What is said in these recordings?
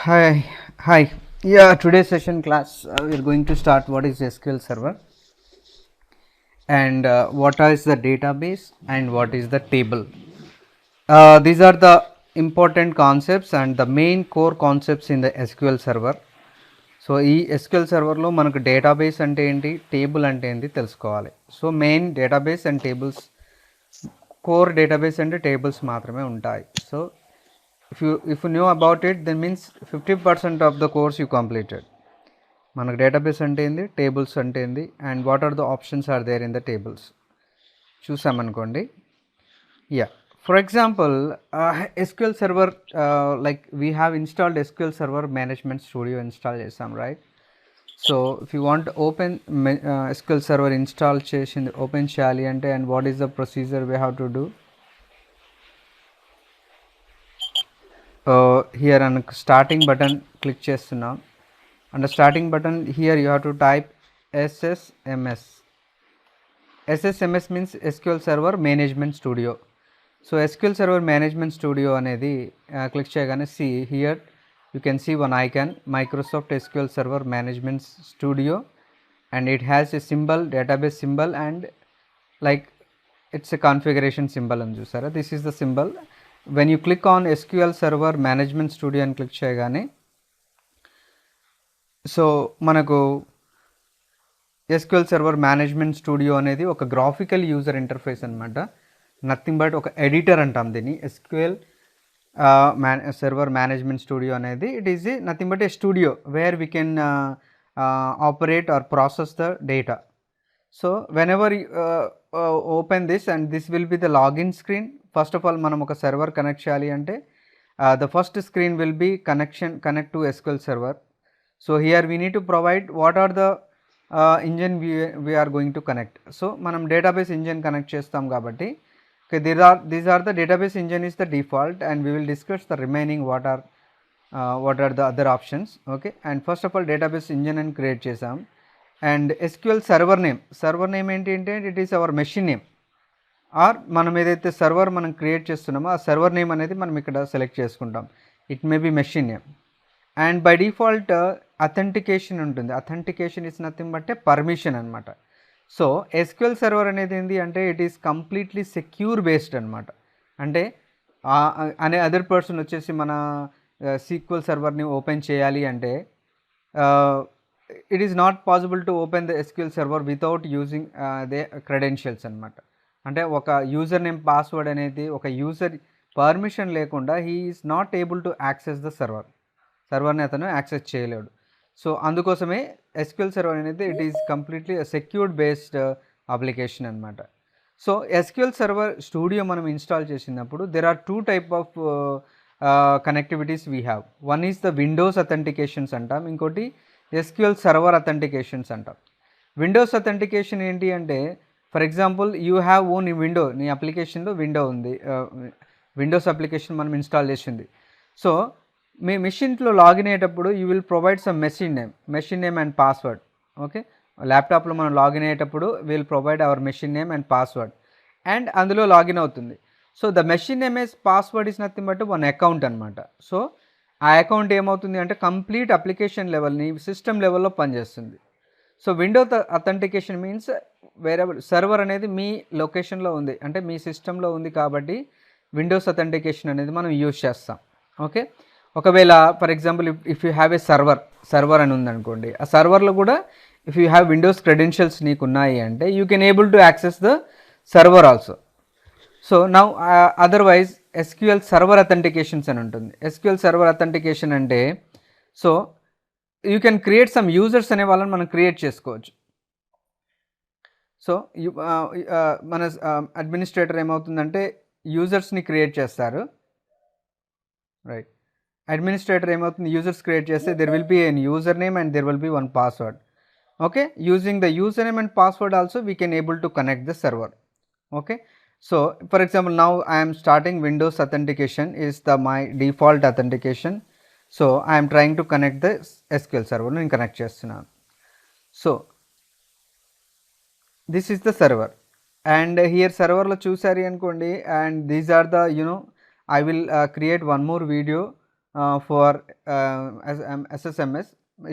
Hi, hi. Yeah, today's session class we're going to start what is SQL Server and what is the database and what is the table. These are the important concepts and the main core concepts in the SQL Server. So ఈ SQL సర్వర్లో మనకు database అంటే ఏంటి, table అంటే ఏంటి తెలుసుకోవాలి. So main database and tables, core database అంటే tables మాత్రమే ఉంటాయి. So if you know about it, then means 50% of the course you completed. మనకు డేటాబేస్ అంటే ఏంది, టేబుల్స్ అంటే ఏంది, and what are the options are there in the tables చూసామనుకోండి. Yeah, for example SQL server, like we have installed SQL server management studio install చేసాం, right? So if you want open SQL server install చేసింది open చేయాలి అంటే, and what is the procedure we have to do? Here on starting button click చేస్తున్నాం. On the starting button here you have to type SSMS. SSMS means SQL Server Management Studio. So SQL Server Management Studio అనేది click చేయగానే see here you can see one icon, Microsoft SQL Server Management Studio, and it has a symbol, database symbol, and like it's a configuration symbol అని చూసారా. This is the symbol. When you click on SQL Server Management Studio అని click చేయగానే, so మనకు SQL server management Studio అనేది ఒక graphical user interface అనమాట. Nothing but ఒక editor అంటాం దీన్ని. ఎస్క్యూఎల్ సర్వర్ మేనేజ్మెంట్ స్టూడియో అనేది it is nothing but a studio where we can operate or process the data. So whenever open this and this will be the login screen. First of all మనం ఒక server connect చేయాలి అంటే the first screen will be connect to SQL server. So here we need to provide what are the engine we are going to connect. So మనం database engine connect చేస్తాం కాబట్టి, okay, these are the database engine is the default, and we will discuss the remaining what are the other options. Okay, and first of all database engine and create చేసాం. And SQL server name ఏంటి అంటే it is our machine name, or మనం ఏదైతే server మనం create చేస్తున్నామో ఆ server name అనేది మనం ఇక్కడ సెలెక్ట్ చేసుకుంటాం. It may be machine name. And by default authentication ఉంటుంది. Authentication is nothing but a permission అనమాట. సో ఎస్క్యూఎల్ సర్వర్ అనేది ఏంటి అంటే it is completely secure based అనమాట. అంటే అనే అదర్ పర్సన్ వచ్చేసి మన సీక్వెల్ సర్వర్ని ఓపెన్ చేయాలి అంటే it is not possible to open the SQL server without using the credentials అనమాట. అంటే ఒక యూజర్ నేమ్ పాస్వర్డ్ అనేది ఒక యూజర్ పర్మిషన్ లేకుండా he is not able to access the సర్వర్ని అతను యాక్సెస్ చేయలేడు. సో అందుకోసమే ఎస్క్యూఎల్ సర్వర్ అనేది it is completely secured based application అనమాట. సో ఎస్క్యూఎల్ సర్వర్ స్టూడియో మనం ఇన్స్టాల్ చేసినప్పుడు there are two type of connectivities we have. One is the Windows authentications అంటాం, ఇంకోటి ఎస్క్యూఎల్ సర్వర్ అథెంటికేషన్స్ అంటాం. Windows authentication ఏంటి అంటే, for example you have own window, నీ అప్లికేషన్లో విండో ఉంది, విండోస్ అప్లికేషన్ మనం ఇన్స్టాల్ చేసింది. సో మీ మెషిన్లో లాగిన్ అయ్యేటప్పుడు you will provide some machine name and password. Okay, ల్యాప్టాప్లో మనం లాగిన్ అయ్యేటప్పుడు will provide our machine name and password, and అందులో లాగిన్ అవుతుంది. So the machine name is password is nothing but one account అనమాట. So ఆ account ఏమవుతుంది అంటే complete application లెవెల్ని సిస్టమ్ లెవెల్లో పనిచేస్తుంది. సో విండో అథెంటికేషన్ మీన్స్ వేరే సర్వర్ అనేది మీ లొకేషన్లో ఉంది, అంటే మీ సిస్టంలో ఉంది కాబట్టి విండోస్ అథెంటికేషన్ అనేది మనం యూజ్ చేస్తాం. ఓకే, ఒకవేళ for example if you have a server అని ఉందనుకోండి, ఆ సర్వర్లో కూడా if you have Windows credentials నీకు ఉన్నాయి అంటే you can able to access the server also. So now otherwise SQL Server authentications అని ఉంటుంది. ఎస్క్యూఎల్ సర్వర్ అథెంటికేషన్ అంటే so you can create some users అనే వాళ్ళని మనం క్రియేట్ చేసుకోవచ్చు. సో మన అడ్మినిస్ట్రేటర్ ఏమవుతుందంటే యూజర్స్ని క్రియేట్ చేస్తారు, రైట్? అడ్మినిస్ట్రేటర్ ఏమవుతుంది, యూజర్స్ క్రియేట్ చేస్తే there will B an user name and there will be one password. Okay, using the user name and password also we can able to connect the server. Okay, so for example now I'm starting Windows authentication is the my default authentication. So I'm trying to connect the SQL server, నేను connect చేస్తున్నాను. So this is the server, and here సర్వర్లో చూసారు అనుకోండి, and these are the I will create one more video for SSMS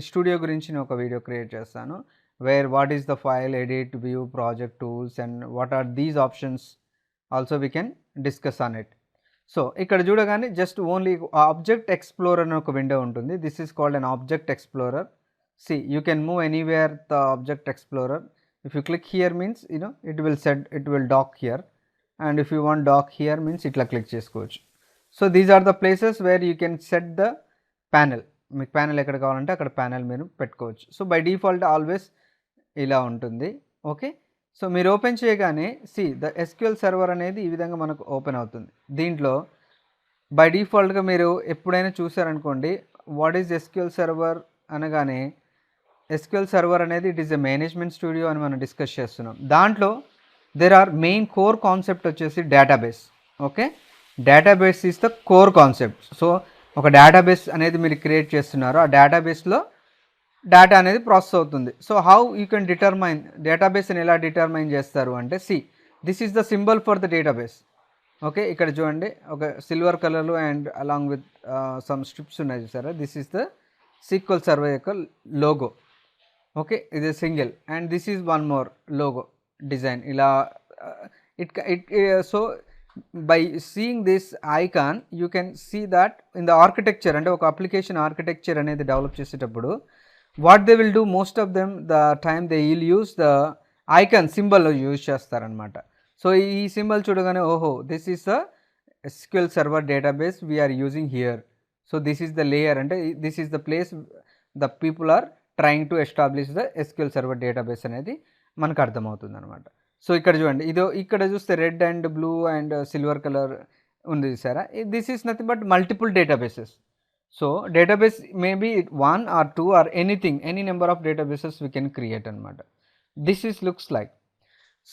studio గురించి నేను ఒక video create చేస్తాను, where what is the file, edit, view, project tools and what are these options also we can discuss on it. So ఇక్కడ చూడగానే just only object explorer అని ఒక window ఉంటుంది. This is called an object explorer. See, you can move anywhere the object explorer. If you click here means it will set, it will dock here, and if you want dock here means itla click chesukochu. So these are the places where you can set the panel. మీకు panel ఎక్కడ కావాలంటే అక్కడ panel మీరు పెట్టుకోవచ్చు. So by default always ఇలా ఉంటుంది. Okay, so మీరు open చేయగానే ద SQL సర్వర్ అనేది ఈ విధంగా మనకు ఓపెన్ అవుతుంది. దీంట్లో బై డిఫాల్ట్గా మీరు ఎప్పుడైనా చూసారనుకోండి, వాట్ ఈజ్ SQL సర్వర్ అనగానే SQL సర్వర్ అనేది it is a management studio అని మనం డిస్కస్ చేస్తున్నాం. దాంట్లో there are main core concept వచ్చేసి database. Okay, database is the core concept. So ఒక డేటాబేస్ అనేది మీరు క్రియేట్ చేస్తున్నారు, ఆ డేటాబేస్లో డేటా అనేది ప్రాసెస్ అవుతుంది. So how you can determine డేటాబేస్ని ఎలా డిటర్మైన్ చేస్తారు అంటే this is the symbol for the database. Okay, ఇక్కడ చూడండి ఒక సిల్వర్ కలర్లో and along with some strips ఉన్నాయి చూసారా, this is the SQL server యొక్క లోగో. ఓకే, ఇది single and this is one more logo design ఇలా so by seeing this icon you can see that in the architecture, అంటే ఒక application architecture అనేది develop చేసేటప్పుడు what they will do most of them the time they will use the icon symbol use చేస్తారనమాట. So ఈ symbol చూడగానే ఓహో this is the SQL server database we're using here. So this is the layer, అంటే this is the place the people are trying to establish the SQL server database అనేది మనకు అర్థమవుతుంది అనమాట. So ఇక్కడ చూడండి, ఇక్కడ చూస్తే red and blue and silver colour ఉంది చూసారా, this is nothing but multiple databases. So database maybe 1 or 2 or anything, any number of databases we can create అనమాట. This is looks like.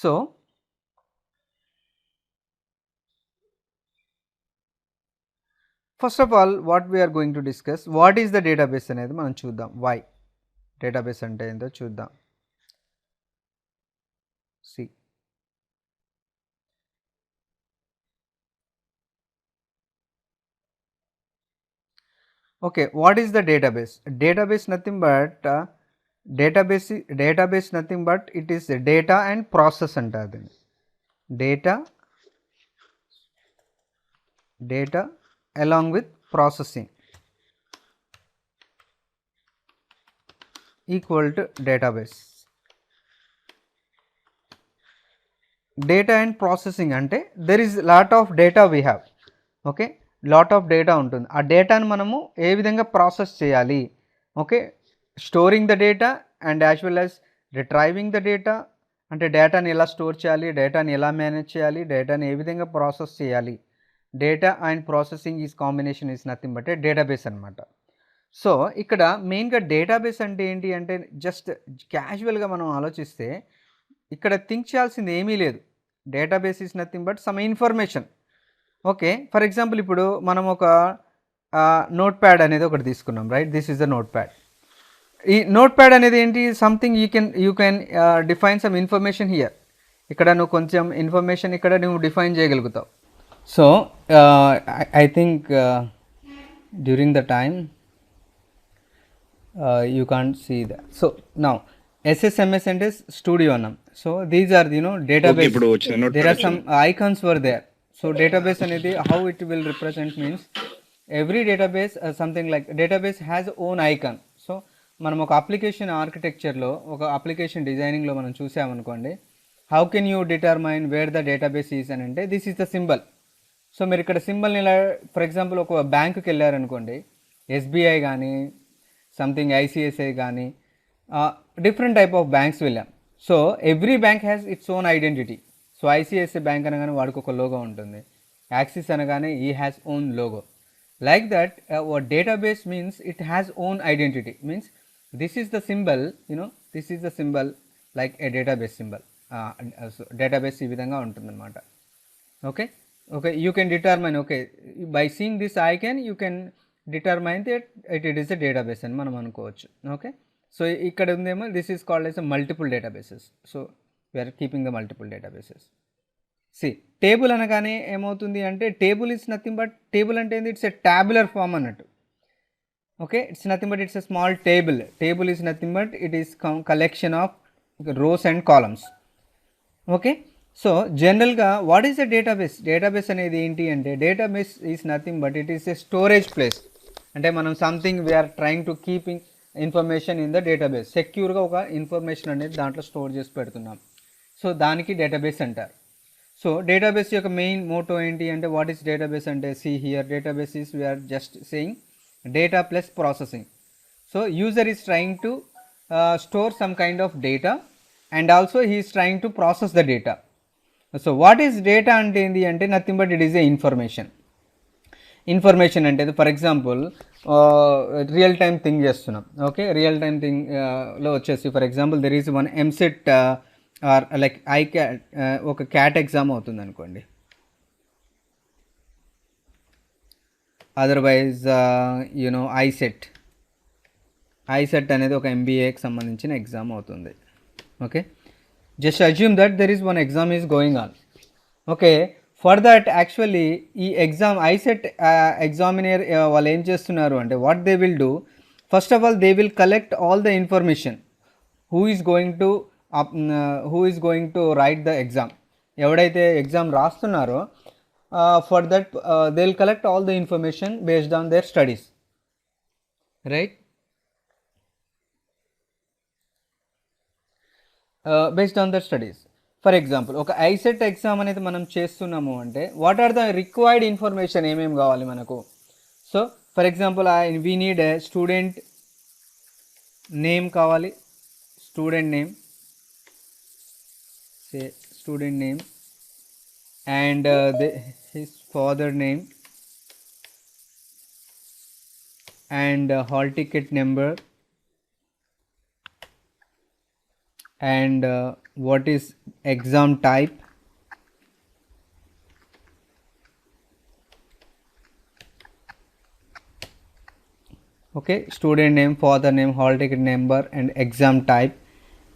So first of all what we are going to discuss what is the database అనేది మనం చూద్దాం. Why database అంటే ఏంటో చూద్దాం. Okay, what is the database? Database nothing but database nothing but it is data and process అంటారు దీన్ని. Data along with processing equal to database. Data and processing అంటే there is lot of data we have. Okay, lot of data ఉంటుంది, ఆ డేటాను మనము ఏ విధంగా process చేయాలి. Okay, storing the data and as well as retrieving the data, అంటే డేటాని ఎలా స్టోర్ చేయాలి, డేటాని ఎలా మేనేజ్ చేయాలి, డేటాని ఏ విధంగా ప్రాసెస్ చేయాలి. Data and processing is combination is nothing but A database అనమాట. సో ఇక్కడ మెయిన్గా డేటాబేస్ అంటే ఏంటి అంటే జస్ట్ క్యాజువల్గా మనం ఆలోచిస్తే ఇక్కడ థింక్ చేయాల్సింది ఏమీ లేదు. Database is nothing but some information. Okay, for example ఇప్పుడు మనం ఒక నోట్ ప్యాడ్ అనేది ఒకటి తీసుకున్నాం, right? This is the notepad. ఈ నోట్ ప్యాడ్ అనేది ఏంటి, something you can define some information here. ఇక్కడ నువ్వు కొంచెం ఇన్ఫర్మేషన్ ఇక్కడ నువ్వు డిఫైన్ చేయగలుగుతావు. So I think during the time you can't see that. So now SSMS and studio అన్నాం. So these are database. There are some icons were there. So database అనేది how it will represent means every database something like database has own icon. So మనం ఒక application ఆర్కిటెక్చర్లో ఒక application డిజైనింగ్లో మనం చూసామనుకోండి, how can you determine where the database is అని అంటే this is the symbol. So మీరు ఇక్కడ సింబల్ని ఇలా ఫర్ ఎగ్జాంపుల్ ఒక బ్యాంకుకి వెళ్ళారనుకోండి, SBI కానీ సంథింగ్ ICICI కానీ డిఫరెంట్ టైప్ ఆఫ్ బ్యాంక్స్ వెళ్ళాం. So every bank has its own identity. So ICICI bank అనగానే వాడికి ఒక లోగో ఉంటుంది, యాక్సిస్ అనగానే ఈ has own logo. Like that database means it has own identity, means this is the symbol, this is the symbol like A database symbol. Database ఈ విధంగా ఉంటుందన్నమాట. Okay, you can determine, okay, by seeing this icon you can determine that it is a database అని మనం అనుకోవచ్చు. Okay, so ఇక్కడ ఉందేమో this is called as multiple databases. So we are keeping the multiple databases. Table అనగానే ఏమవుతుంది అంటే table is nothing but table అంటే ఏంది, ఇట్స్ ఎ ట్యాబులర్ ఫామ్ అన్నట్టు. Okay, it's nothing but it's a small table. Table is nothing but it is collection of rows and columns. Okay, so జనరల్గా what is the database? Database అనేది ఏంటి అంటే database is nothing but it is a storage place. అంటే మనం something we're trying to keeping information in the database. సెక్యూర్గా ఒక information అనేది దాంట్లో స్టోర్ చేసి పెడుతున్నాం. సో దానికి డేటాబేస్ అంటారు. సో డేటాబేస్ యొక్క మెయిన్ మోటో ఏంటి అంటే వాట్ ఈస్ డేటాబేస్ అంటే see here database is we are just saying data plus processing. So user is trying to store some kind of data and also he is trying to process the data. So what is data ante endi ante nothing but it is a information. Information ante for example real time thing chestunam. Okay, real time thing lo vachesi for example there is one MCET or like ICAT oka CAT exam avutundi anukondi. Otherwise you know ICET అనేది ఒక ఎంబీఏకి సంబంధించిన exam అవుతుంది. Okay, just assume that there is one exam is going on. Okay, for that actually ఈ exam ICET examiner వాళ్ళు ఏం చేస్తున్నారు అంటే what they will do, first of all they will collect all the information who is going to right the exam. ఎవడైతే exam రాస్తున్నారో for that they'll collect all the information based on their studies, right? Based on their studies. For example oka ICET exam anedi manam chestunnamo ante what are the required information em kavali manaku. So for example we need a student name kavali, student name, say student name and his father name and hall ticket number and what is exam type okay, student name, father name, hall ticket number and exam type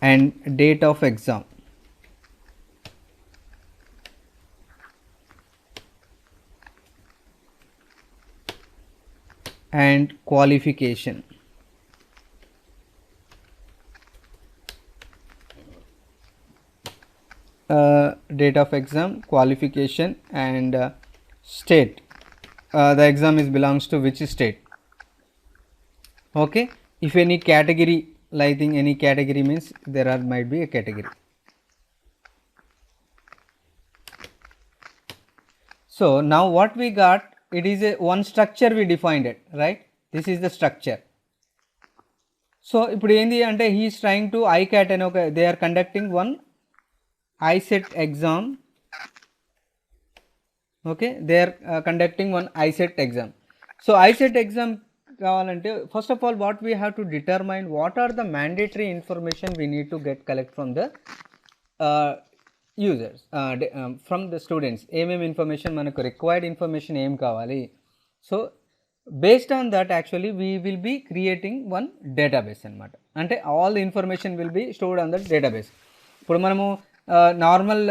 and date of exam. And qualification. Date of exam, qualification and state. The exam is belongs to which state. Okay, if any category, lighting any category means there are might be a category. So now what we got, it is a one structure we defined it, right? This is the structure. So ఇప్పుడు ఏంది అంటే he is trying to ICAT and okay, they are conducting one ICET exam. Okay, they are conducting one ICET exam. So ICET exam కావాలంటే first of all what we have to determine what are the mandatory information we need to get collect from the users from the students. ఏమేమి information మనకు required information ఏం కావాలి. So based on that actually we will be creating one database అనమాట. అంటే all the information will be stored on that database. ఇప్పుడు మనము normal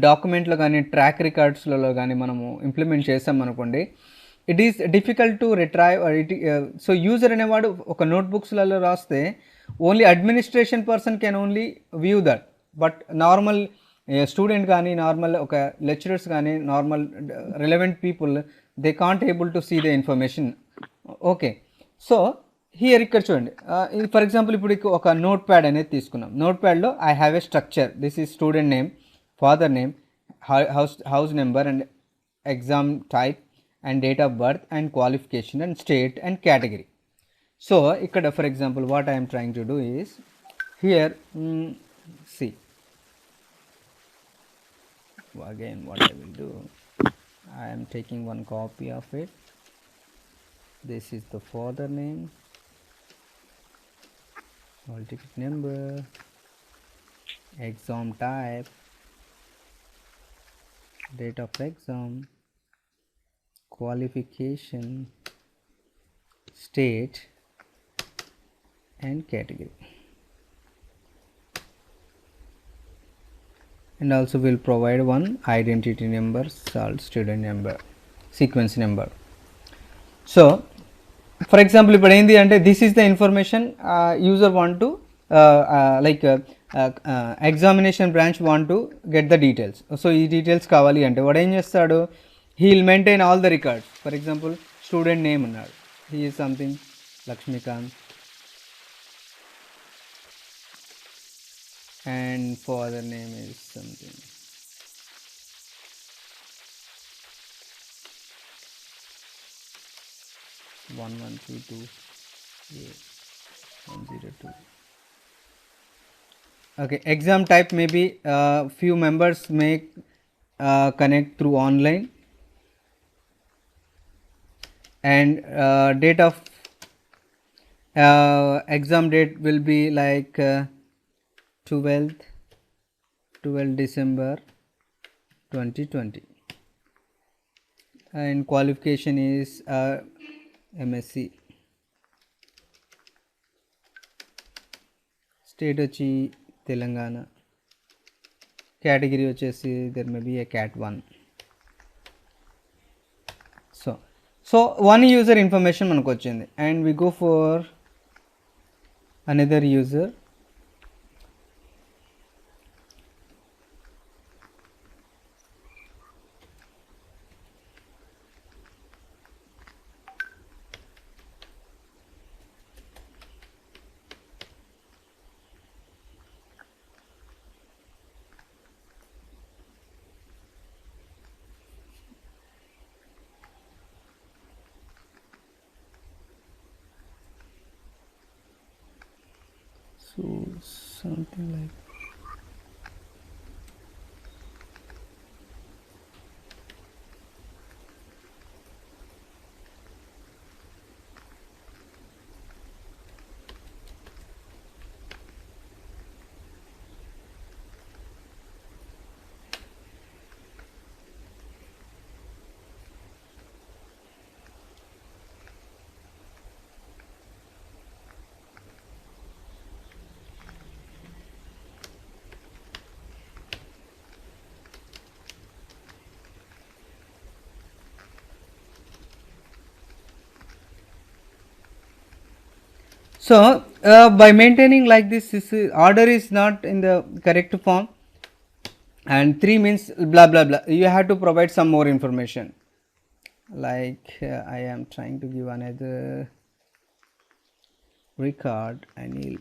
డాక్యుమెంట్లో కానీ track రికార్డ్స్లలో కానీ మనము ఇంప్లిమెంట్ చేస్తాం అనుకోండి, it is difficult to retrieve. So user అనేవాడు ఒక నోట్బుక్స్లలో రాస్తే only administration person can only view that. But normal student కానీ నార్మల్ ఒక లెక్చరర్స్ కానీ normal relevant people they can't able to see the information. Okay, so here ఇక్కడ చూడండి for example ఇప్పుడు ఒక నోట్ ప్యాడ్ అనేది తీసుకున్నాం. నోట్ ప్యాడ్లో I have a structure. This is student name, father name, house number and exam type and date of birth and qualification and state and category. So ikkada for example what I am trying to do is here see again what I will do, I am taking one copy of it. This is the father name, hall ticket number, exam type, date of exam, qualification, state and category, and also will provide one identity number, student number, sequence number. So for example ఇప్పుడు ఏంటి అంటే this is the information user want to like examination branch want to get the details. So ఈ details కావాలి అంటే వాడు ఏం చేస్తాడు, he will maintain all the records. For example student name ఉన్నాడు, he is something Lakshmikant and father name is something one one two two 102. Okay, exam type maybe few members may connect through online, and date of exam date will be like 12th December 2020, and qualification is MSc. State వచ్చి Telangana, category వచ్చేసి there may be a cat 1. So one user information మనకు వచ్చింది, and we go for another user. So something like so by maintaining like this order is not in the correct form, and 3 means blah blah blah, you have to provide some more information, like I am trying to give another record Anil.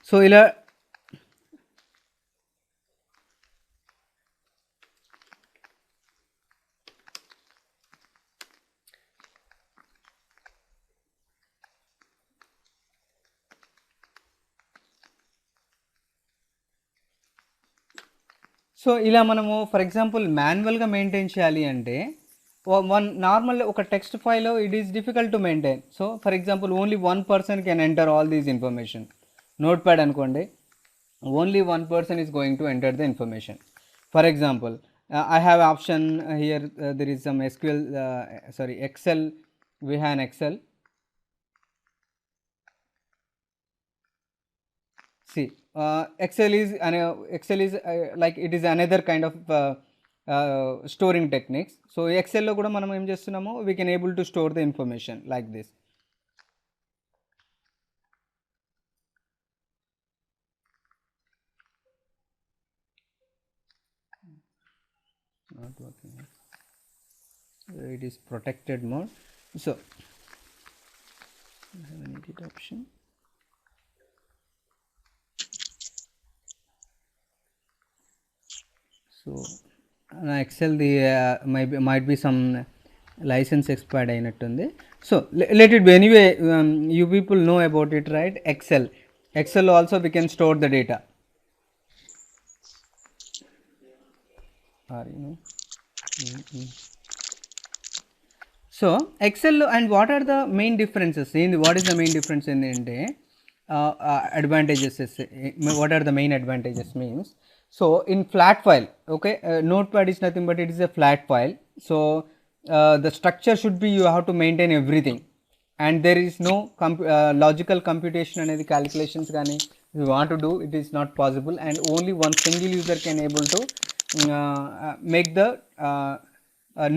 So ఇలా so ఇలా మనము for example మాన్యువల్గా maintain చేయాలి అంటే one normal ఒక text file it is difficult to maintain. So for example only 1 person can enter all these information. Note pad అనుకోండి, only 1 person is going to enter the information. For example, I have option here, there is some SQL Excel, we have an Excel. See, Excel is like it is another kind of storing techniques. So Excel lo kuda manam em chestunnamo, we can able to store the information like this. Not working, it is protected mode. So I have an edit option. So Excel the might be some license expired అయినట్టుంది. So let it be anyway, you people know about it, right? Excel also we can store the data, or so Excel and what are the main differences ఏంది, what is the main difference ఏంటంటే advantages, what are the main advantages means, so in flat file, okay, Notepad is nothing but it is a flat file. So the structure should be, you have to maintain everything, and there is no logical computation అనేది calculations కానీ you want to do, it is not possible, and only one single user can able to make the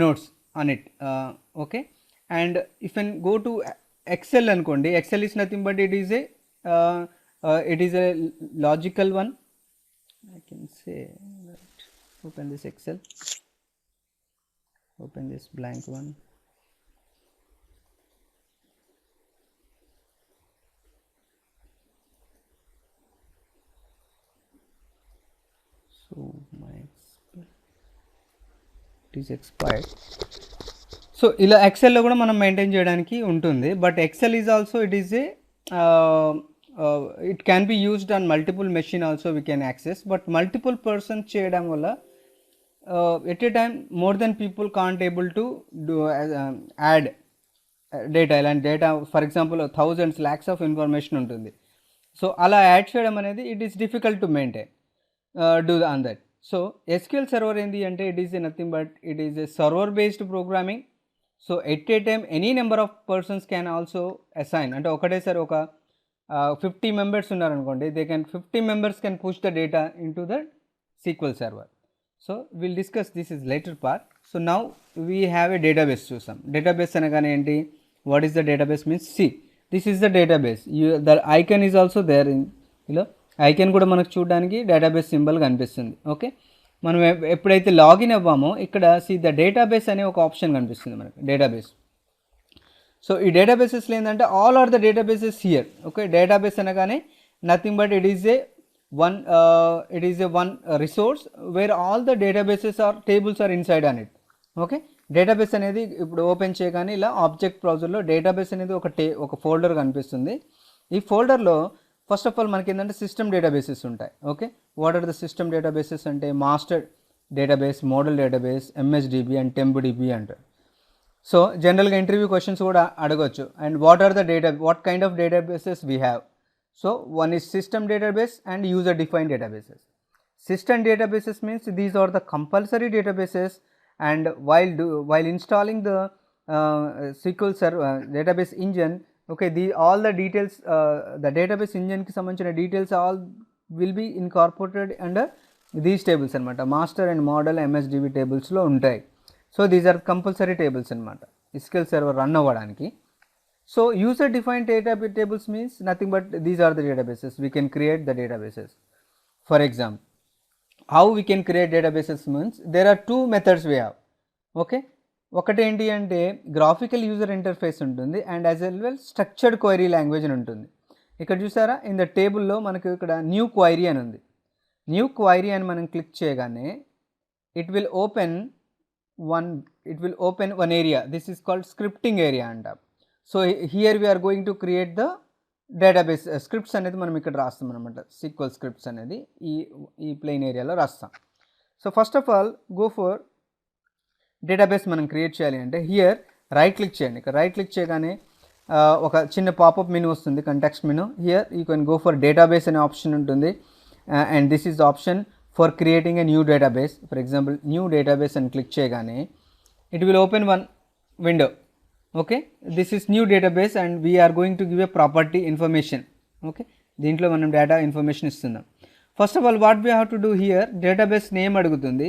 notes on it, okay. And if you go to excel అనుకోండి, excel is nothing but it is a logical one. I can say that, open this excel, open this blank one. So my it is expired. So ఇలా ఎక్సెల్లో కూడా మనం maintain చేయడానికి ఉంటుంది, but Excel is also it is a it can be used on multiple machine also we can access, but multiple persons చేయడం వల్ల at a time more than people can't able to do add data. ఇలాంటి data for example thousands lakhs of information ఉంటుంది. So అలా add చేయడం అనేది it is difficult to maintain do on that. So SQL server ఏంటి అంటే it is nothing but it is A server based programming. So at a time any number of persons can also assign, అంటే ఒకటేసారి ఒక 50 members ఉన్నారనుకోండి, they can 50 members can push the data in to the SQL server. So will discuss this is later part. So now we have a database చూసాం. Database అనగానే ఏంటి, what is the database means, see this is the database, the icon is also there in ఇలా, icon కూడా మనకు చూడడానికి database symbol కనిపిస్తుంది. Okay, మనం ఎప్పుడైతే లాగిన్ అవ్వామో ఇక్కడ సి ద డేటాబేస్ అనే ఒక ఆప్షన్ కనిపిస్తుంది మనకు, డేటాబేస్. సో ఈ డేటాబేసెస్లో ఏంటంటే all are the databases here. Okay, database అనగానే nothing but it is a one resource where all the databases are tables are inside on it. Okay, database అనేది ఇప్పుడు ఓపెన్ చేయగానే ఇలా ఆబ్జెక్ట్ బ్రౌజర్లో డేటాబేస్ అనేది ఒక ఫోల్డర్ కనిపిస్తుంది. ఈ ఫోల్డర్లో ఫస్ట్ ఆఫ్ ఆల్ మనకి ఏంటంటే సిస్టమ్ డేటాబేసెస్ ఉంటాయి. Okay, what are the system databases అంటే master database, model database, MSDB and TempDB అంటారు. సో జనరల్గా ఇంటర్వ్యూ క్వశ్చన్స్ కూడా అడగొచ్చు, and what kind of databases we have. So one is system database and user defined databases. System databases means these are the compulsory databases, and while installing the SQL database engine, okay, all the details, the database engine కి సంబంధించిన details all will be incorporated under these tables అనమాట. Master and model MSDB టేబుల్స్లో ఉంటాయి. So these are compulsory tables అనమాట SQL server run అవ్వడానికి. So user defined tables means nothing but these are the databases, we can create the databases. For example, how we can create databases means there are two methods we have. Okay, ఒకటి ఏంటి అంటే graphical user interface ఉంటుంది, and as well structured query language అని ఉంటుంది. ఇక్కడ చూసారా, in the టేబుల్లో మనకు ఇక్కడ న్యూ క్వైరీ అని ఉంది. న్యూ క్వైరీ అని మనం క్లిక్ చేయగానే it will open one area. This is called scripting area అంట. So here we are going to create the database scripts అనేది మనం ఇక్కడ రాస్తాం అనమాట. SQL స్క్రిప్ట్స్ అనేది ఈ ప్లెయిన్ ఏరియాలో రాస్తాం. So first of all go for database మనం క్రియేట్ చేయాలి అంటే హియర్ రైట్ క్లిక్ చేయండి. ఇక్కడ రైట్ క్లిక్ చేయగానే ఒక చిన్న పాపప్ మెనూ వస్తుంది, context menu. Here you can go for database అనే ఆప్షన్ ఉంటుంది, and this is option for creating a new database. For example new database అని క్లిక్ చేయగానే it will open one window. Okay, this is new database and we're going to give a property information. Okay, దీంట్లో మనం data information ఇస్తున్నాం. First of all what we have to do here, database name అడుగుతుంది.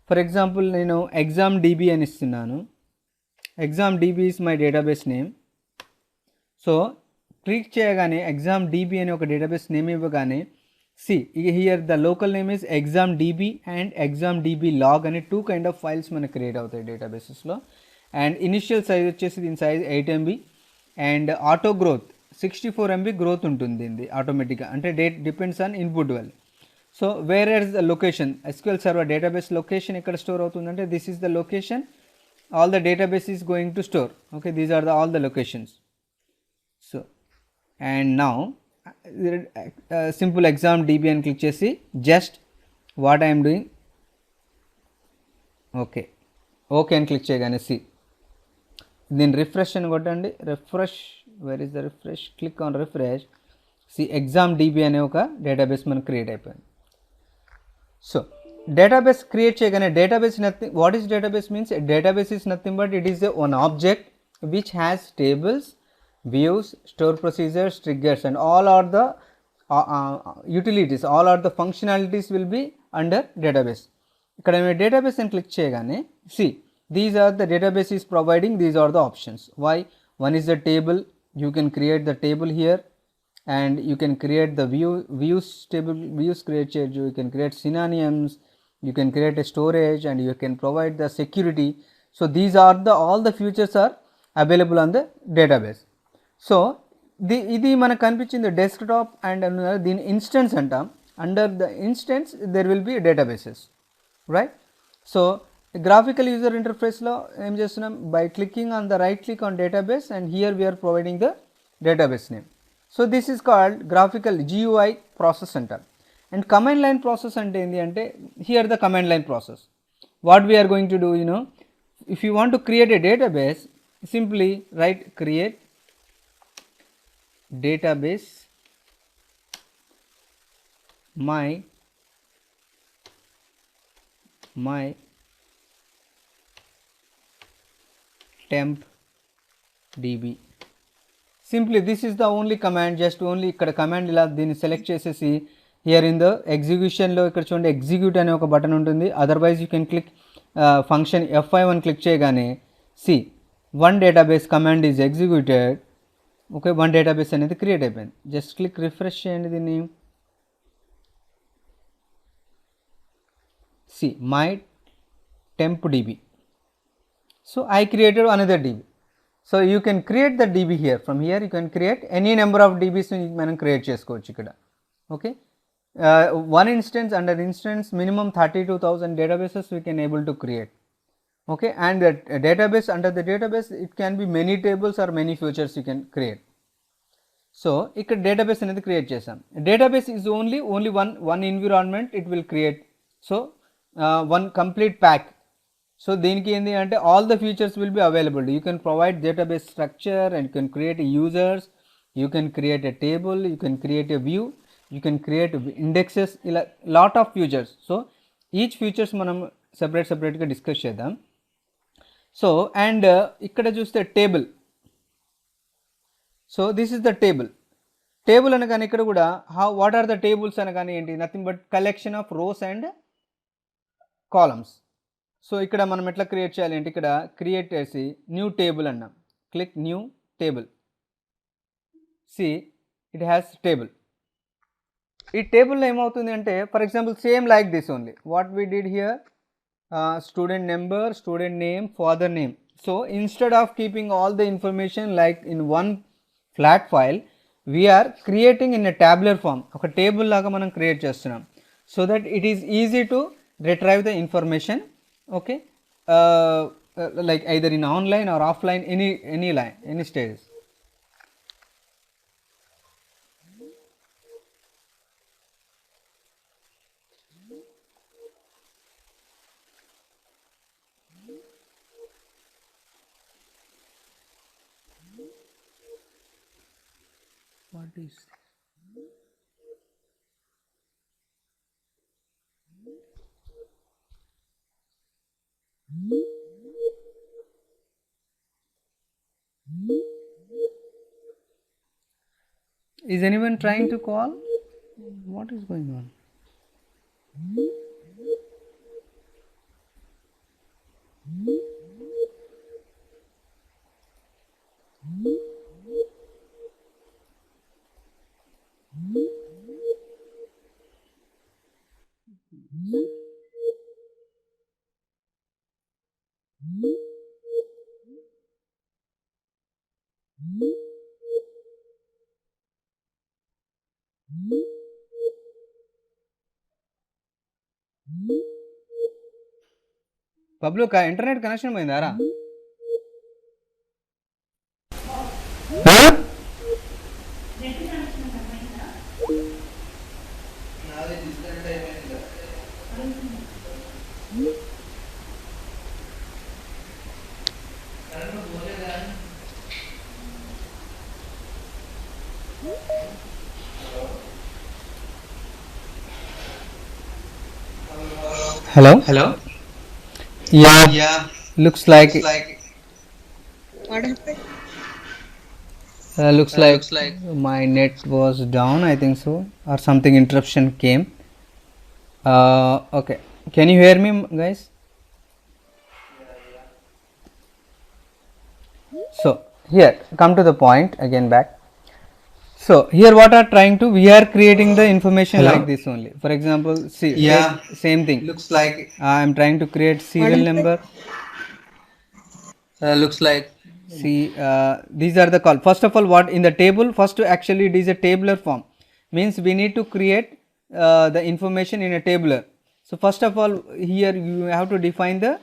For example నేను examDB అని ఇస్తున్నాను. examDB is my database name. So click చేయగానే examDB అనే ఒక డేటాబేస్ నేమ్ ఇవ్వగానే here the local name is examDB and examDB log అనే 2 kind of files మనకు క్రియేట్ అవుతాయి డేటాబేసెస్లో. అండ్ ఇనిషియల్ సైజ్ వచ్చేసి దీని size 8 MB, and auto growth 64 MB growth ఉంటుంది దీన్ని ఆటోమేటిక్గా, అంటే depends on input well. So where is the location, SQL server database location ఎక్కడ స్టోర్ అవుతుందంటే this is the location all the database is going to store. Okay, these are all the locations. So and now simple examDB అని click చేసి just what I'm doing. Okay, okay అని click చేయగానే see దీన్ని refresh అని కొట్టండి. Refresh, where is the refresh, click on refresh. See exam DB అనే ఒక database మనకు క్రియేట్ అయిపోయింది. సో డేటాబేస్ క్రియేట్ చేయగానే database nothing, what is database means, database is nothing but it is one object which has tables, views, store procedures, triggers, and all are the utilities, all are the functionalities will be under database. ఇక్కడ మేము database అని click చేయగానే see these are the database is providing, these are the options. Why one is the table, you can create the table here and you can create the views table, views create, you can create synonyms, you can create a storage, and you can provide the security. So these are the all the features are available on the database. So ఇది మనకు కనిపించింది desktop and దీని instance అంటాం. Under the instance there will be databases, right. So graphical user ఇంటర్ఫేస్లో ఏం చేస్తున్నాం, by clicking on the right click on database and here we are providing the database name. So this is called graphical GUI process అంటాం. And command line process అంటే ఏంటి అంటే, here the command line process what we are going to do, if you want to create a database, simply right create database my temp db. Simply this is the only command, just only ఇక్కడ command ఇలా దీన్ని select చేసేసి here in the ఎగ్జిక్యూషన్లో ఇక్కడ చూడండి execute అనే ఒక button ఉంటుంది. Otherwise you can click function F5 click చేయగానే see one database command is executed. Okay, one database అనేది క్రియేట్ అయిపోయింది. జస్ట్ క్లిక్ రిఫ్రెష్ చేయండి దీన్ని. See my temp DB. So I created another DB. So you can create the DB here, from here you can create any number of DBs మనం create చేసుకోవచ్చు ఇక్కడ. Okay, one instance under instance minimum 32,000 databases we can able to create. Okay, and the database, under the database it can be many tables or many features you can create. So ikkada database anedi create chesam. Database is only one environment it will create. So one complete pack. So deeniki endi ante all the features will be available. You can provide database structure and you can create users, you can create a table, you can create a view, you can create indexes, ila lot of features. So each features manam separate ga discuss chedam. So and ఇక్కడ చూస్తే table. So this is the table అనగానే ఇక్కడ కూడా what are the tables అనగానే ఏంటి, nothing but collection of rows and columns. So ఇక్కడ మనం ఎట్లా క్రియేట్ చేయాలి అంటే, ఇక్కడ క్రియేట్ చేసి న్యూ టేబుల్ అన్నాం, click new table. See it has table. ఈ టేబుల్లో ఏమవుతుంది అంటే, for example same like this only what we did here, student number, student name, father name. So instead of keeping all the information like in one flat file, we are creating in a tabular form. ఒక table లాగా మనం create చేస్తున్నాం, so that it is easy to retrieve the information. Okay, like either in online or offline, any line, any stages. What is anyone trying to call? What is going on? పబ్లు internet connection పోయిందారా? Hello. Hello? Yeah, Yeah, looks looks like like looks like looks like my net was down, I think so, or something interruption came. Okay, can you hear me, guys? So here, come to the point again back. So here, what are trying to, we are creating the information like Hello? this only. For example, see, take Yeah, same thing. looks like I am trying to create serial number. looks like See, these are the call. First of all, what in the table? First, actually, it is a tabular form. Means we need to create the information in a tabular. So first of all, here you have to define the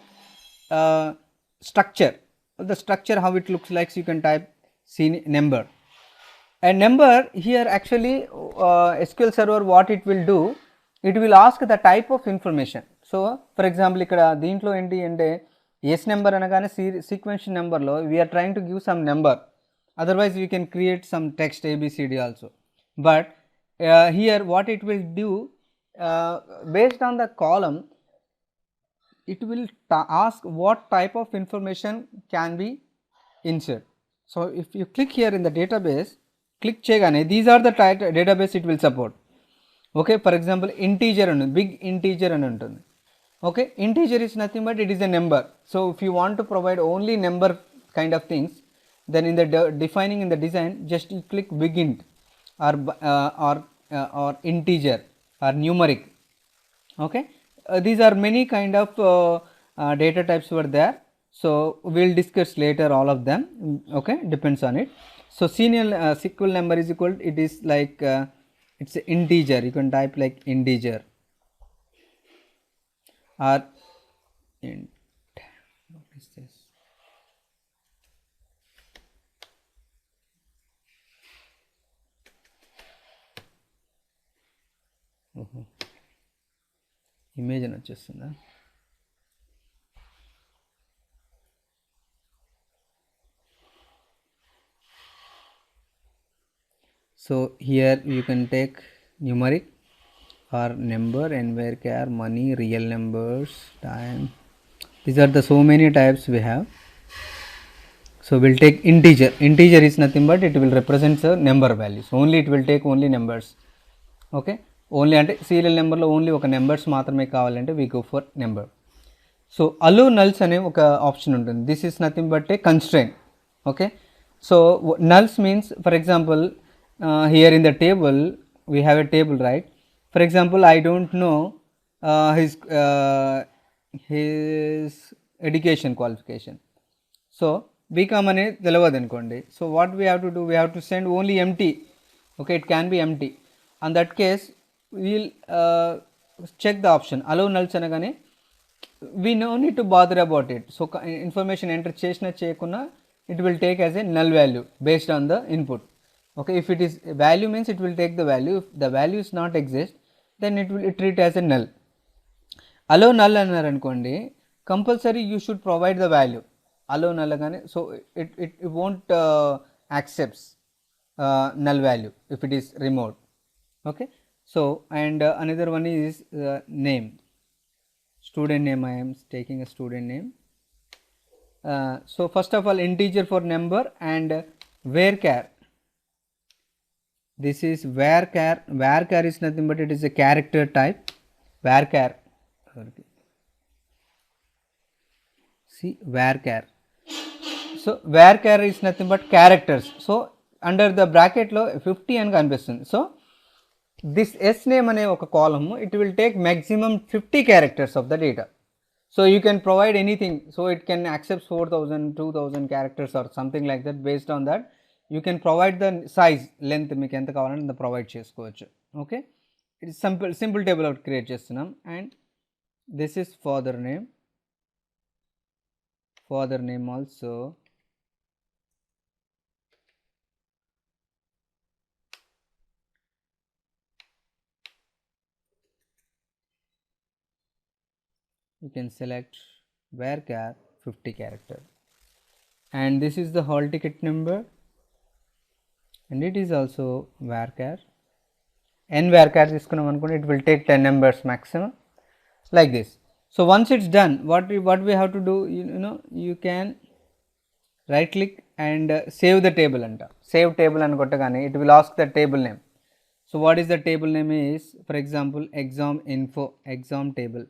uh, structure. The structure, how it looks like. So you can type C number. And number here actually SQL server what it will do, it will ask the type of information. So for example ఇక్కడ దీంట్లో ఏంటి అంటే S number అనగానే sequential నెంబర్లో we're trying to give some number, otherwise we can create some text abcd also, but here what it will do, based on the column it will ask what type of information can be insert. So if you click here in the database, click చేయగానే these are the database it will support. Okay, for example integer and big integer అని ఉంటుంది. Okay, integer is nothing but it is a number. So if you want to provide only number kind of things, then in the defining in the design just you click big int or integer or numeric. Okay, these are many kind of data types were there, so we'll discuss later all of them. Okay, depends on it. So SQL number is equal, it is like it's a integer, you can type like integer or int. What is this? Image అని వచ్చేస్తుందా? So here you can take numeric or number and varchar, money, real numbers, time. These are the so many types we have. So we'll take integer. Integer is nothing but it will represent the number values. Only it will take only numbers. Okay. Only అంటే serial నెంబర్లో only ఒక numbers మాత్రమే కావాలంటే we go for number. So allow nulls అనే ఒక option ఉంటుంది. This is nothing but a constraint. Okay, so nulls means for example here in the table we have a table right. For example I don't know his education qualification. So B Com అనేది తెలియదు అనుకోండి. So what we have to do, we have to send only empty. Okay, it can be empty. On that case we'll check the option allow nulls అనగానే we no need to bother about it. So information enter chesina cheyakuna it will take as a null value based on the input. Okay, if it is value means it will take the value. If the value is not exist, then it will treat as a null. Allow null annaru anukondi, compulsory you should provide the value. Allow null agane, so it won't accepts null value if it is removed. Okay, so and another one is name. Student name, I am taking a student name. So first of all integer for number and varchar. This is varchar. Varchar is nothing but it is a character type. Varchar. See varchar. So varchar is nothing but characters. So under the bracket lo 50 అని కనిపిస్తుంది. So this s name అనే ఒక column it will take maximum 50 characters of the data. So you can provide anything, so it can accept 4000 2000 characters or something like that. Based on that you can provide the size length మీకు ఎంత కావాలంటే అంత provide చేసుకోవచ్చు. Okay, it simple table out create చేస్తున్నాం. And this is father name also. You can select varchar 50 character, and this is the hall ticket number, and it is also varchar n varchar తీసుకున్నాం అనుకోండి, it will take 10 numbers maximum, like this. So once it's done, what we have to do, you know, you can right click and save the table anta. Save table అని కొట్టగానే it will ask the table name. So what is the table name is, for example, exam info, exam table.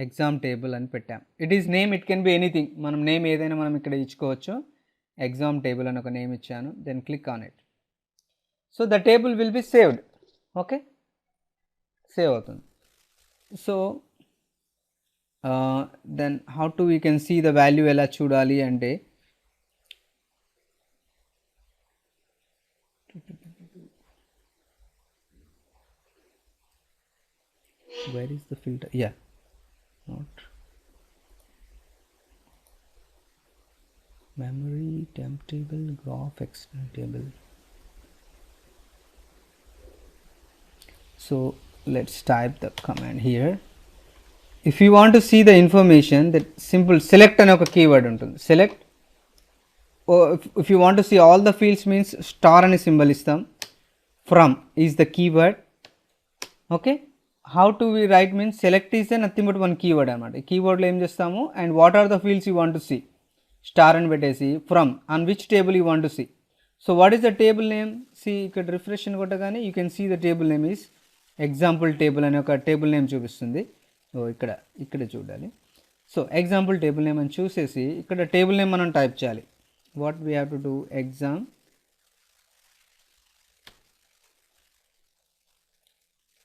Exam table అని పెట్టాం. It is name, it can be anything, మనం name ఏదైనా మనం ఇక్కడ ఇచ్చుకోవచ్చు. Exam table అని ఒక name ఇచ్చాను, then click on it. So the table will be saved. Okay, save అవుతుంది. So then how to we can see the value ఎలా చూడాలి అంటే, where is the filter? Yeah, not memory, temp table, graph, external table. So let's type the command here. If you want to see the information, that simple select అనే ఒక keyword ఉంటుంది. Select, if you want to see all the fields means star అనే symbol ఇస్తాం. From is the keyword. Okay, how to we write means select is nothing but one keyword అనమాట. ఈ కీవర్డ్లో ఏం చేస్తాము, and what are the fields you want to see, star అని పెట్టేసి from on which table you want to see. So what is the table name? See, ఇక్కడ refresh అని కొట్టగానే you can see the table name is example table అనే ఒక table name చూపిస్తుంది. ఇక్కడ చూడాలి. సో ఎగ్జాంపుల్ టేబుల్ నేమ్ అని చూసేసి ఇక్కడ టేబుల్ నేమ్ మనం టైప్ చేయాలి. What we have to do, exam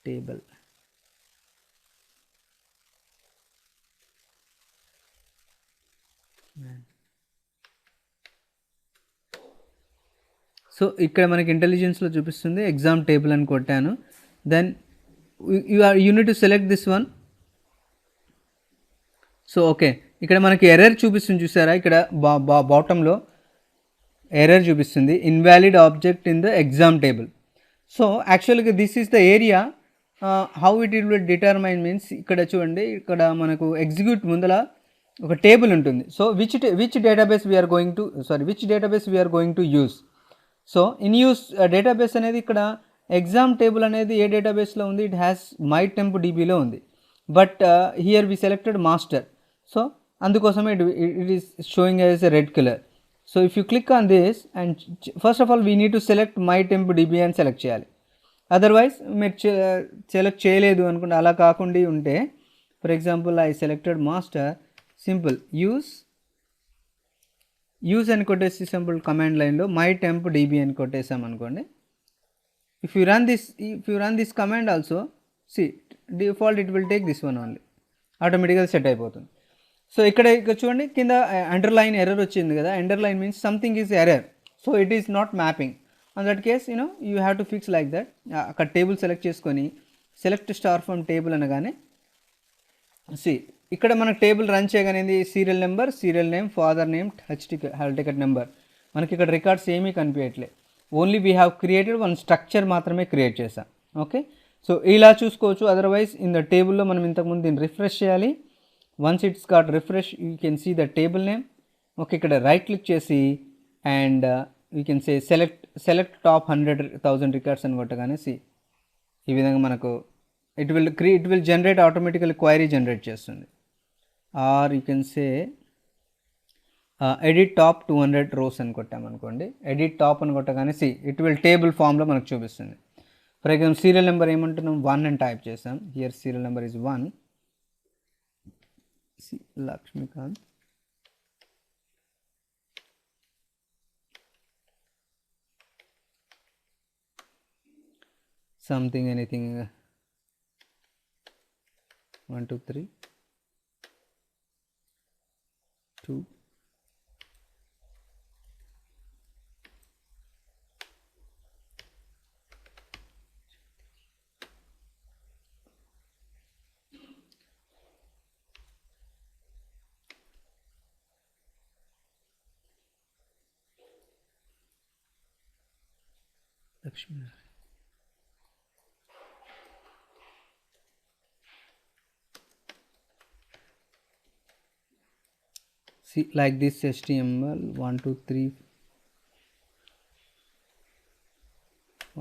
table. So ఇక్కడ మనకి ఇంటెలిజెన్స్లో చూపిస్తుంది ఎగ్జామ్ టేబుల్ అని కొట్టాను. Then you need to select this one. So okay, ఇక్కడ మనకి ఎర్రర్ చూపిస్తుంది చూసారా, ఇక్కడ బాటంలో ఎర్రర్ చూపిస్తుంది, invalid object in the exam table. So యాక్చువల్గా this is the area how it will determine means, ఇక్కడ చూడండి, ఇక్కడ మనకు ఎగ్జిక్యూట్ ముందల ఒక టేబుల్ ఉంటుంది. So which database we are going to use. So in use database అనేది ఇక్కడ ఎగ్జామ్ టేబుల్ అనేది ఏ డేటాబేస్లో ఉంది, ఇట్ హ్యాస్ మై టెంప్ డీబీలో ఉంది. But here we selected master, so అందుకోసమే it is showing as a red colour. So if you click on this and first of all we need to select my temp DB అని select చేయాలి. Otherwise మీరు select చేయలేదు అనుకుంటే, అలా కాకుండా ఉంటే, for example I selected master, simple use అని కొట్టేసి సింపుల్ కమాండ్ లైన్లో మై టెంప్ డీబీ అని కొట్టేసాం అనుకోండి. If you run this command also, see default it will take this one only, ఆటోమేటిక్గా సెట్ అయిపోతుంది. సో ఇక్కడ చూడండి, కింద అండర్లైన్ ఎర్రర్ వచ్చింది కదా, underline means something is error, so it is not mapping. On that case you have to fix like that. అక్కడ table select చేసుకొని సెలెక్ట్ స్టార్ ఫ్రమ్ టేబుల్ అనగానే, సి ఇక్కడ మనకు టేబుల్ రన్ చేయగానే serial number, serial name, father name, hall ticket number, మనకి ఇక్కడ records ఏమీ కనిపించట్లేదు. Only we have created one structure మాత్రమే క్రియేట్ చేసాం. ఓకే, సో ఇలా చూసుకోవచ్చు. అదర్వైజ్ ఇన్ ద టేబుల్లో మనం ఇంతకుముందు దీన్ని రిఫ్రెష్ చేయాలి. Once it's got refresh, you can see the table name. Okay, ఇక్కడ రైట్ క్లిక్ చేసి and you can say select top 100,000 records అని కొట్టగానే, సి ఈ విధంగా మనకు it will generate automatical query generate చేస్తుంది. Or you can say edit top 200 rows అని కొట్టామనుకోండి, ఎడిట్ టాప్ అని కొట్టగానే సి ఇట్ విల్ టేబుల్ ఫామ్లో మనకు చూపిస్తుంది. ఫర్ ఎగ్జాంపుల్ సీరియల్ నెంబర్ ఏమంటున్నాం, 1 అని టైప్ చేసాం. Here serial number is 1, Lakshmikant. Something anything 1 2 3 2. Lakshminarayana. see like this HTML 1 2 3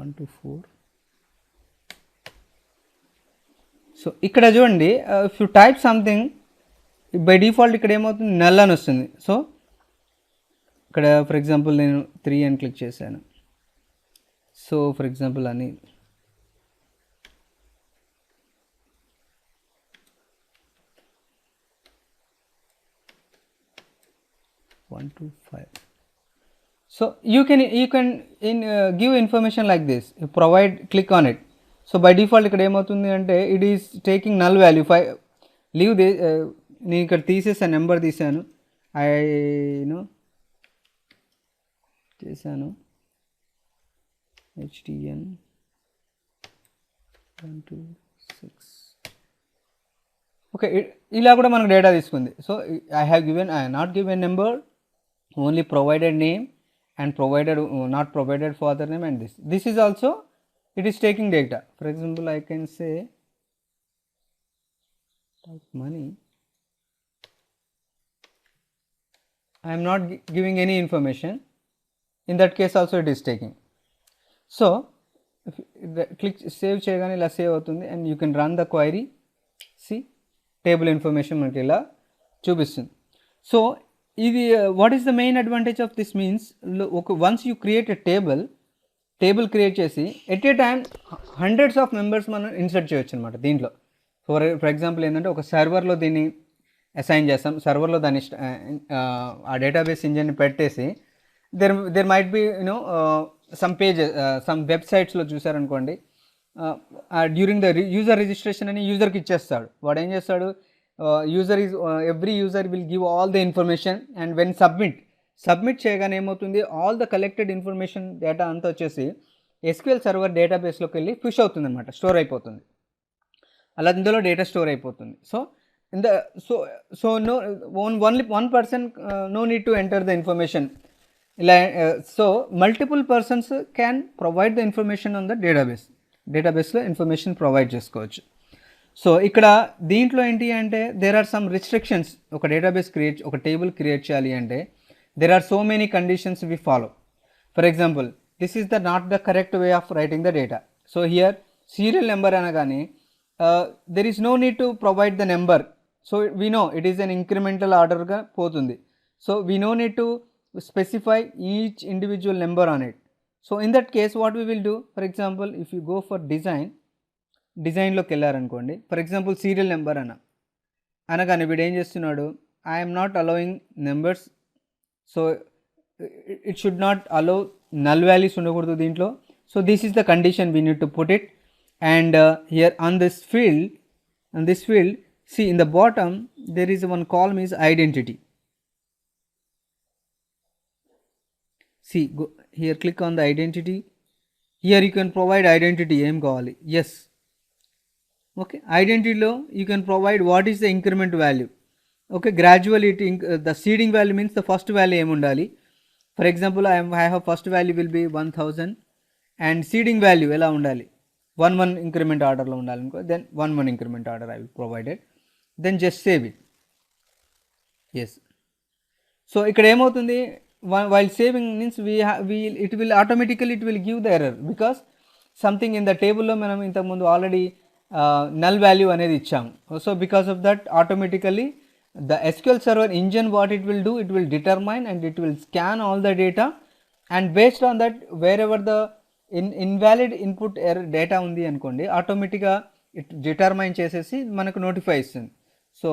1 2 4. So ఇక్కడ చూడండి, if you type something by default ఇక్కడ ఏమవుతుంది, నల్ అని వస్తుంది. సో ఇక్కడ ఫర్ ఎగ్జాంపుల్ నేను 3 అని క్లిక్ చేశాను. సో ఫర్ ఎగ్జాంపుల్ అని 1 2 5. So you can give information like this, you provide, click on it. So by default ఇక్కడ ఏమవుతుంది అంటే it is taking null value. If I leave this, నేను ఇక్కడ తీసేసాను, నెంబర్ తీసాను, చేశాను HTN 1 2 6. ఓకే, ఇలా కూడా మనకు డేటా తీసుకుంది. So I have not given number, only provided name and provided not provided father name, and this is also it is taking data. For example, I can say type money, I am not giving any information. In that case also it is taking. So if click save చేయగానే ఇలా save అవుతుంది, and you can run the query. See, table information మనకి ఇలా చూపిస్తుంది. So ఇది what is the main advantage of this means, once you create a table create చేసి at a time hundreds of members మనం insert చేయొచ్చు అనమాట దీంట్లో. For example ఏంటంటే ఒక సర్వర్లో దీన్ని అసైన్ చేస్తాం, సర్వర్లో దాన్ని ఆ డేటాబేస్ ఇంజిన్ని పెట్టేసి there might be some pages, some వెబ్సైట్స్లో చూసారనుకోండి, డ్యూరింగ్ ద యూజర్ రిజిస్ట్రేషన్ అని యూజర్కి ఇచ్చేస్తాడు. వాడు ఏం చేస్తాడు, every user will give all the information, and when submit చేయగానే ఏమవుతుంది, all the collected information data అంతా వచ్చేసి SQL సర్వర్ డేటాబేస్లోకి వెళ్ళి పుష్ అవుతుంది అనమాట, స్టోర్ అయిపోతుంది. అలా ఇందులో డేటా స్టోర్ అయిపోతుంది. So only one person no need to enter the information. ఇలా so multiple persons can provide the information on the డేటాబేస్లో ఇన్ఫర్మేషన్ ప్రొవైడ్ చేసుకోవచ్చు. సో ఇక్కడ దీంట్లో ఏంటి అంటే దేర్ ఆర్ సమ్ రిస్ట్రిక్షన్స్. ఒక డేటాబేస్ ఒక టేబుల్ క్రియేట్ చేయాలి అంటే there are so many conditions we follow. For example, this is not the correct way of writing the data. So here serial number అనగానే there is no need to provide the number. So we know it is an incremental ఆర్డర్గా పోతుంది. So we no need to specify each individual number on it. So in that case what we will do, for example if you go for డిజైన్లోకి వెళ్ళారనుకోండి, for example serial number అనగానే వీడు ఏం చేస్తున్నాడు, I'm not allowing numbers. So it should not allow null values ఉండకూడదు దీంట్లో. So this is the condition we need to put it. And here on this field see in the bottom there is one column is identity. See, go here, click on the identity. Here you can provide identity, em kavali, yes, okay. Identity lo you can provide what is the increment value. Okay, gradually the seeding value means the first value em undali. For example, I have first value will be 1000 and seeding value ela undali 1 increment order lo undali anko, then 1 increment order I will provide it, then just save it. Yes, so ikkada em avutundi, while saving means it will automatically give the error because something in the table lo manam inta mundu already null value anedi icham. So because of that automatically the SQL server engine what it will do, it will determine and it will scan all the data, and based on that wherever the invalid input error data undi anukondi automatic ga it determine chesesi manaku notify istundi. So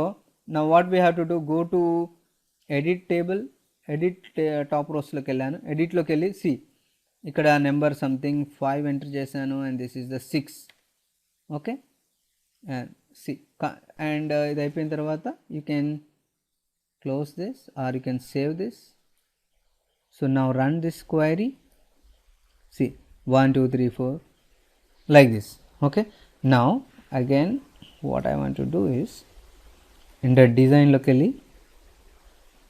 now what we have to do, go to edit table, edit top రోస్లోకి వెళ్ళాను, ఎడిట్లోకి వెళ్ళి see ఇక్కడ number something 5 enter చేశాను, and this is the 6. Okay, and see and ఇది అయిపోయిన తర్వాత you can close this or you can save this. So now run this query. See 1 2 3 4 like this. Okay, now again what I want to do is in the design locally,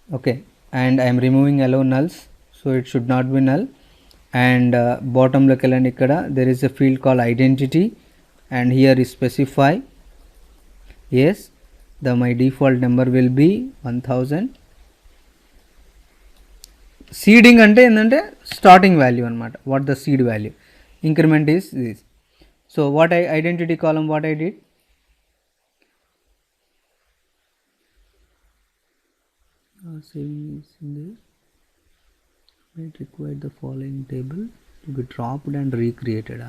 okay, and I am removing allow nulls, so it should not be null. And bottom look and ikkada there is a field called identity, and here is specify, yes, my default number will be 1000, seeding అంటే ఏంటంటే starting value అనమాట, what the seed value, increment is this. So what I identity column, what I did, saving is in there, might require the following table to be dropped and recreated.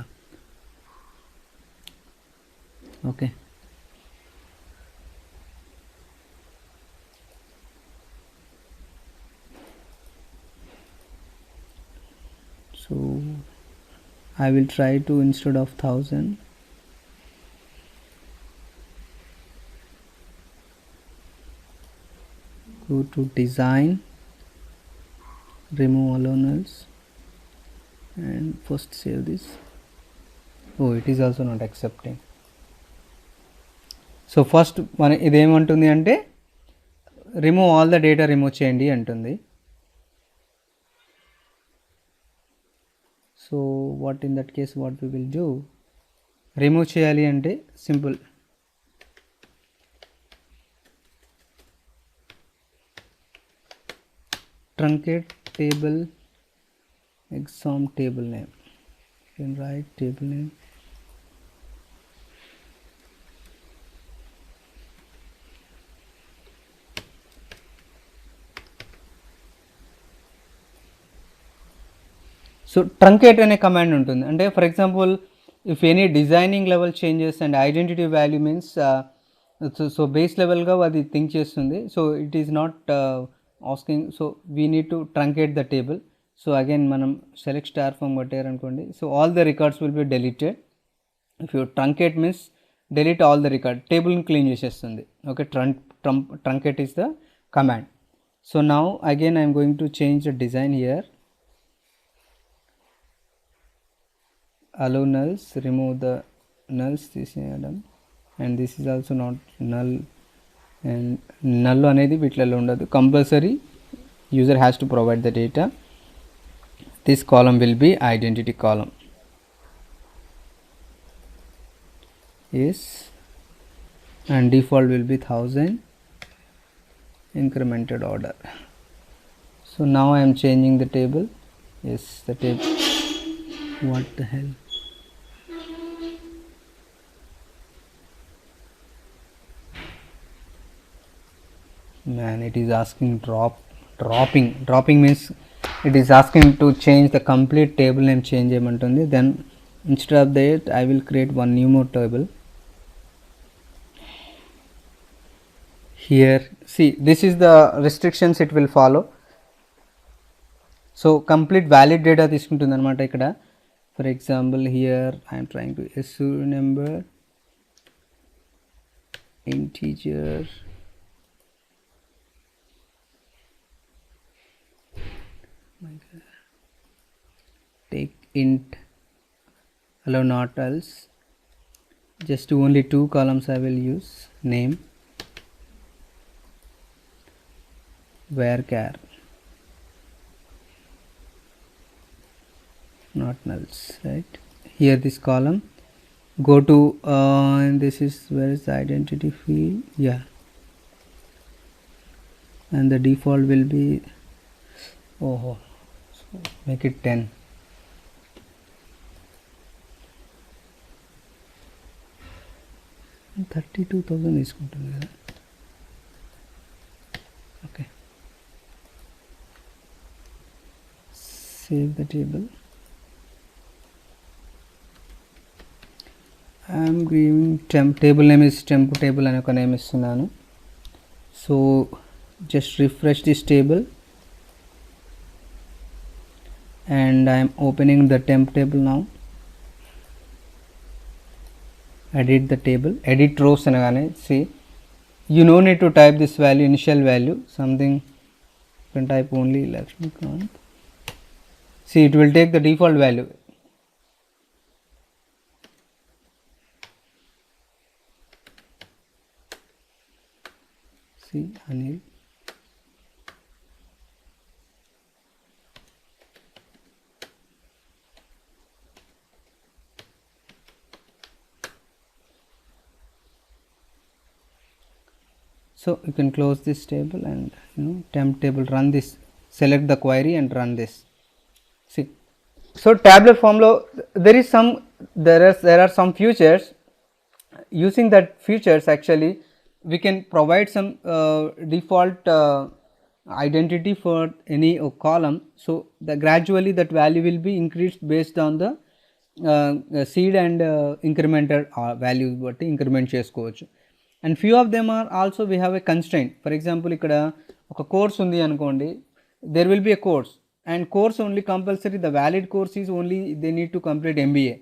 Okay, so I will try to, instead of 1000, go to design, remove allow nulls, and first save this. Oh, it is also not accepting. So first మన ఇదేమంటుంది అంటే remove all the data remove చేయండి అంటుంది. So what in that case what we will do, remove చేయాలి అంటే simple, truncate table exam table name, you can write table name, so truncate అనే command ఉంటుంది. అంటే for example if any designing level changes and identity value means, so base లెవెల్గా అది think చేస్తుంది. So it is not asking, so we need to truncate the table. So again మనం select star from కొట్టారనుకోండి, so all the records will be deleted. If you truncate means delete all the record, టేబుల్ని clean చేసేస్తుంది. Okay, truncate is the command. So now again I'm going to change the design here, allow nulls, remove the nulls తీసేయడం, and this is also not null, and null అనేది వీటిలలో ఉండదు, compulsory user has to provide the data. This column will be identity column. Yes, and default will be 1000 incremented order. So now I am changing the table. Yes, the table, what the hell, man, it is asking dropping means it is asking to change the complete table name, change cheyamantundi. Then instead of that I will create one new more table. Here see, this is the restrictions it will follow. So complete valid data తీసుకుంటుంది అనమాట ఇక్కడ. For example here I am trying to assume number integer, take int, allow not else, just only two columns I will use, name, varchar, not nulls, right? Here this column, go to and this is where is the identity field, yeah, and the default will be, oh, so make it 10. $32,000 తీసుకుంటుంది కదా. Okay, save the table. I am giving table name is temp table అనే ఒక name ఇస్తున్నాను. So just refresh this table and I am opening the temp table now. Edit the table, edit rows అనగానే see, you no need to type this value, initial value, something you can type only Lakshmikant. See, it will take the default value. See, Anil. So you can close this table and temp table, run this select the query and run this. See, so tabular form lo there are some features. Using that features, actually we can provide some default identity for any column. So the gradually that value will be increased based on the seed and incremented values బట్టి increment చేసుకోవచ్చు. And few of them are also we have a constraint. For example ఇక్కడ ఒక course ఉంది అనుకోండి, there will be a course and course only compulsory the valid course is only they need to complete MBA.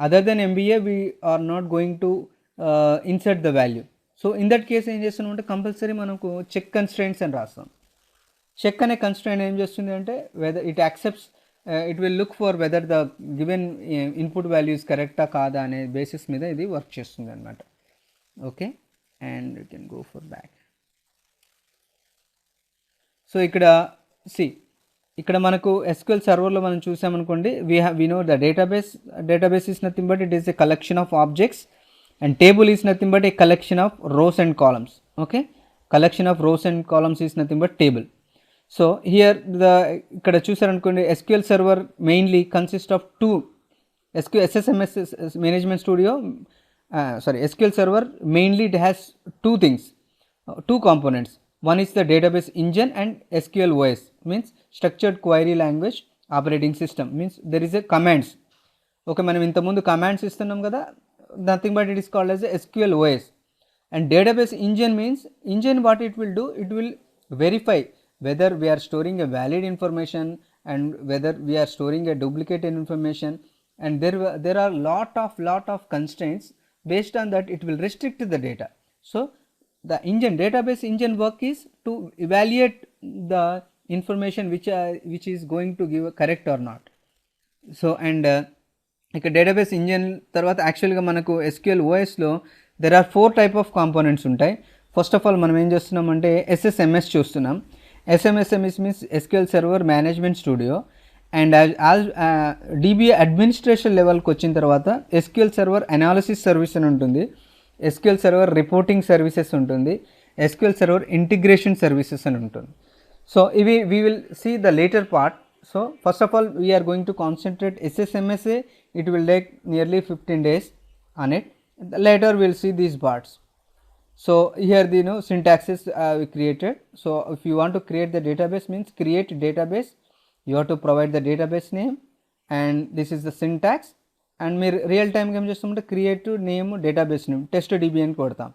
Other than MBA we are not going to insert the value. So in that case ఏం చేస్తున్నామంటే compulsory మనకు check constraints అని రాస్తాం. Check అనే constraint ఏం చేస్తుంది అంటే whether it accepts it will look for whether the given input value is correct కాదా అనే బేసిస్ మీద ఇది వర్క్ చేస్తుంది అనమాట. Okay, and you can go for back. So ఇక్కడ ఇక్కడ మనకు SQL సర్వర్లో మనం చూసామనుకోండి, we know the database is nothing but it is a collection of objects and table is nothing but a collection of rows and columns. Okay, collection of rows and columns is nothing but table. So here ఇక్కడ చూసారనుకోండి, SQL server mainly consists of two SSMS management studio SQL server mainly it has two things, two components. One is the database engine and SQL OS means structured query language operating system, means there is a commands. Okay, మనం ఇంతకుముందు commands ఇస్తున్నాం కదా, nothing but it is called as a SQL OS. And database engine means engine what it will do, it will verify whether we are storing a valid information and whether we are storing a duplicate information, and there are lot of constraints. Based on that it will restrict the data. So the database engine work is to evaluate the information which is going to give a correct or not. So and ఇక్కడ database engine తర్వాత యాక్చువల్గా మనకు SQL OS లో there are 4 type of components ఉంటాయి. First of all మనం ఏం చేస్తున్నామంటే SSMS చూస్తున్నాం. SMSMS means SQL Server Management Studio, and as DBA administration లెవెల్కి వచ్చిన తర్వాత SQL Server Analysis Service అని ఉంటుంది, SQL Server Reporting Services ఉంటుంది, SQL Server Integration Services అని ఉంటుంది. సో ఇవి we will see the later part. So first of all we are going to concentrate SSMSA. It will take nearly 15 days on it. Later we will see these parts. So here the syntaxes we created. So if you want to create the database, means create database, you have to provide the database name, and this is the syntax. And meer real time game chestunte create name database name testdb అని కొడతాం.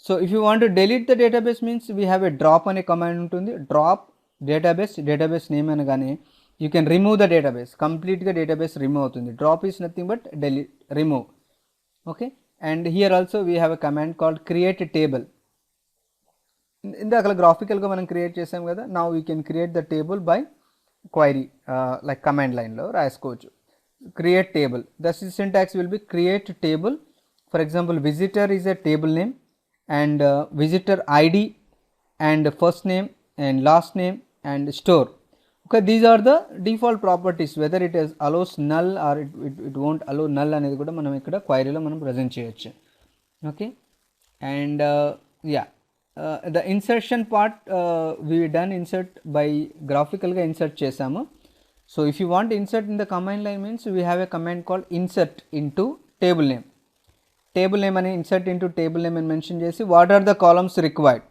So if you want to delete the database, means we have a drop అనే command ఉంటుంది. Drop database name అనగానే you can remove the database, complete గా database remove అవుతుంది. Drop is nothing but delete, remove. Okay, and here also we have a command called create a table. ఇందాక గ్రాఫికల్గా మనం create చేసాం కదా, now we can create the table by query like command line లో రాసుకోవచ్చు. Create table, the syntax will be create table. For example, visitor is a table name, and visitor ID and first name and last name and store. Okay, these are the default properties, whether it is allows null or it won't allow null అనేది కూడా మనం ఇక్కడ క్వైరీలో మనం present చేయొచ్చు. Okay, and the insertion part we done insert by గ్రాఫికల్గా insert చేసాము. So if you want to insert in the command line, means we have a command called insert into table name. Table name అని insert into table name అని mention చేసి what are the columns required.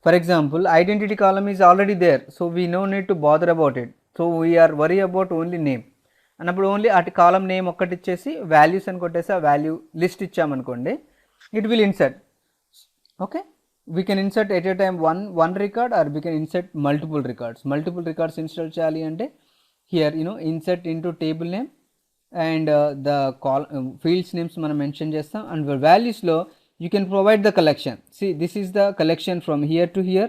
For example, identity column is already there, so we no need to bother about it. So we are worry about only name. అన్నప్పుడు only అటు column name ఒక్కటి ఇచ్చేసి values అని కొట్టేసి ఆ value list ఇచ్చామనుకోండి, it will insert. Okay, we can insert at a time one record, or we can insert multiple records install చేయాలి అంటే here insert into table name, and the fields names మనం mention చేస్తాం, and values లో you can provide the collection. See, this is the collection from here to here,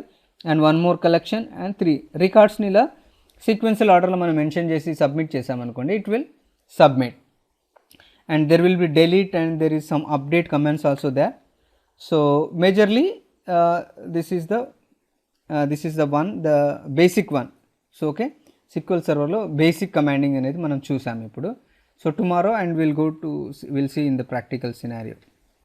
and one more collection, and 3 records ని ఇలా sequential order లో మనం mention చేసి submit చేసామనుకోండి, it will submit. And there will be delete, and there is some update commands also there. So majorly this is the one, the basic one. So okay, SQL server లో basic commanding అనేది మనం చూసాం ఇప్పుడు. So tomorrow and we'll see in the practical scenario.